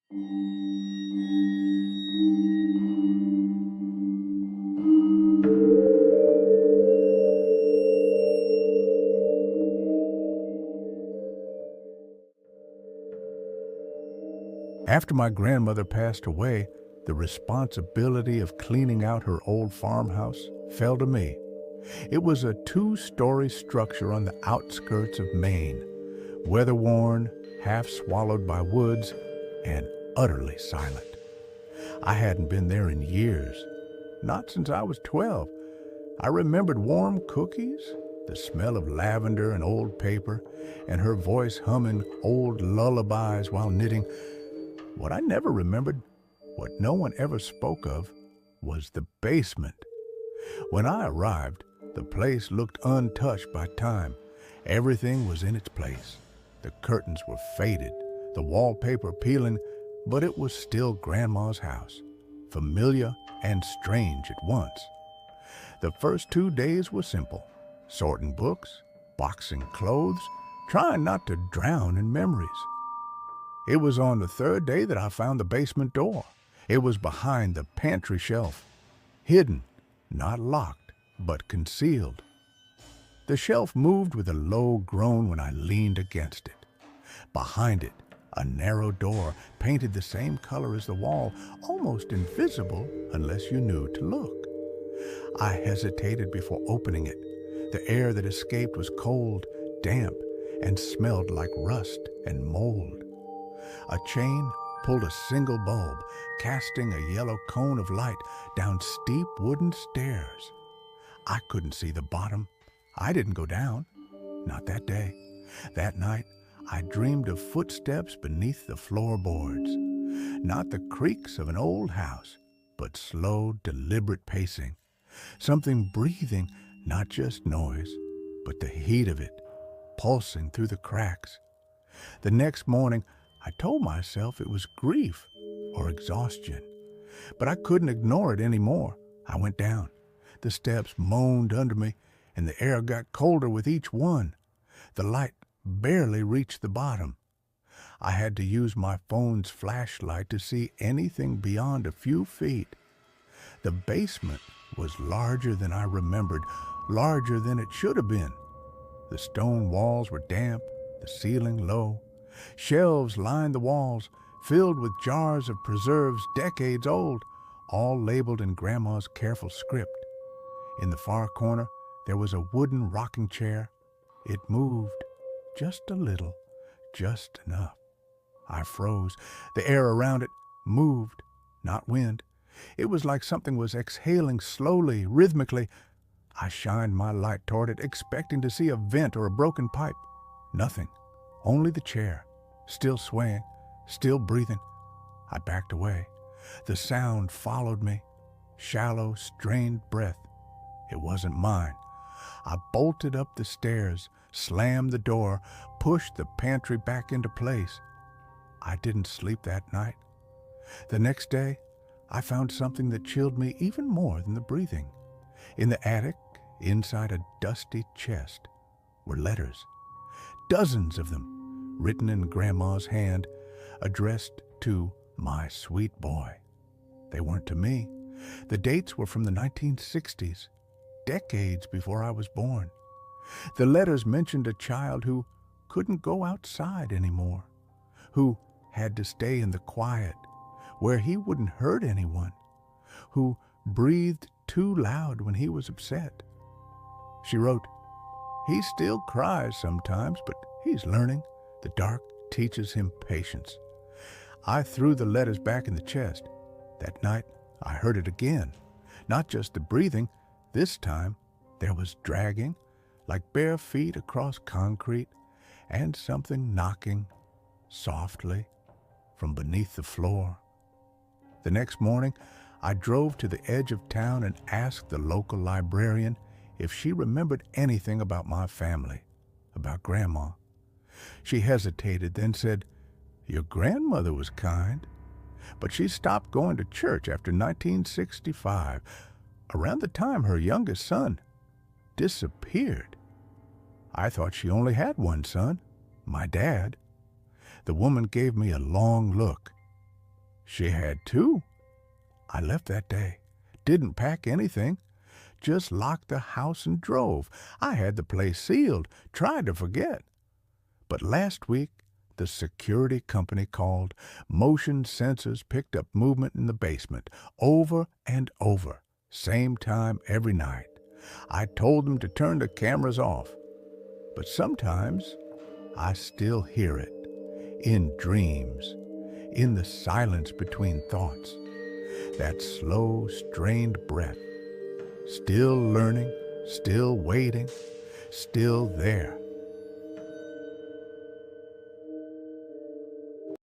After my grandmother passed away, the responsibility of cleaning out her old farmhouse fell to me. It was a two-story structure on the outskirts of Maine, weather-worn, half swallowed by woods, and utterly silent. I hadn't been there in years, not since I was 12. I remembered warm cookies, the smell of lavender and old paper, and her voice humming old lullabies while knitting. What I never remembered, what no one ever spoke of, was the basement. When I arrived, the place looked untouched by time. Everything was in its place. The curtains were faded, the wallpaper peeling, but it was still Grandma's house, familiar and strange at once. The first 2 days were simple, sorting books, boxing clothes, trying not to drown in memories. It was on the third day that I found the basement door. It was behind the pantry shelf, hidden, not locked, but concealed. The shelf moved with a low groan when I leaned against it. Behind it, a narrow door painted the same color as the wall, almost invisible unless you knew to look. I hesitated before opening it. The air that escaped was cold, damp, and smelled like rust and mold. A chain pulled a single bulb, casting a yellow cone of light down steep wooden stairs. I couldn't see the bottom. I didn't go down. Not that day. That night, I dreamed of footsteps beneath the floorboards. Not the creaks of an old house, but slow, deliberate pacing. Something breathing, not just noise, but the heat of it, pulsing through the cracks. The next morning, I told myself it was grief or exhaustion, but I couldn't ignore it anymore. I went down. The steps moaned under me, and the air got colder with each one. The light barely reached the bottom. I had to use my phone's flashlight to see anything beyond a few feet. The basement was larger than I remembered, larger than it should have been. The stone walls were damp, the ceiling low. Shelves lined the walls, filled with jars of preserves decades old, all labeled in Grandma's careful script. In the far corner, there was a wooden rocking chair. It moved, just a little, just enough. I froze. The air around it moved, not wind. It was like something was exhaling slowly, rhythmically. I shined my light toward it, expecting to see a vent or a broken pipe. Nothing. Only the chair, still swaying, still breathing. I backed away. The sound followed me. Shallow, strained breath. It wasn't mine. I bolted up the stairs, slammed the door, pushed the pantry back into place. I didn't sleep that night. The next day, I found something that chilled me even more than the breathing. In the attic, inside a dusty chest, were letters. Dozens of them, written in Grandma's hand, addressed to my sweet boy. They weren't to me. The dates were from the 1960s, decades before I was born. The letters mentioned a child who couldn't go outside anymore, who had to stay in the quiet, where he wouldn't hurt anyone, who breathed too loud when he was upset. She wrote, "He still cries sometimes, but he's learning. The dark teaches him patience." I threw the letters back in the chest. That night, I heard it again. Not just the breathing. This time, there was dragging, like bare feet across concrete, and something knocking, softly, from beneath the floor. The next morning, I drove to the edge of town and asked the local librarian if she remembered anything about my family, about Grandma. She hesitated, then said, "Your grandmother was kind, but she stopped going to church after 1965, around the time her youngest son disappeared. I thought she only had one son, my dad." The woman gave me a long look. She had too. I left that day. Didn't pack anything. Just locked the house and drove. I had the place sealed. Tried to forget. But last week, the security company called. Motion sensors picked up movement in the basement. Over and over. Same time every night. I told them to turn the cameras off. But sometimes I still hear it. In dreams. In the silence between thoughts. That slow, strained breath. Still learning, still waiting, still there.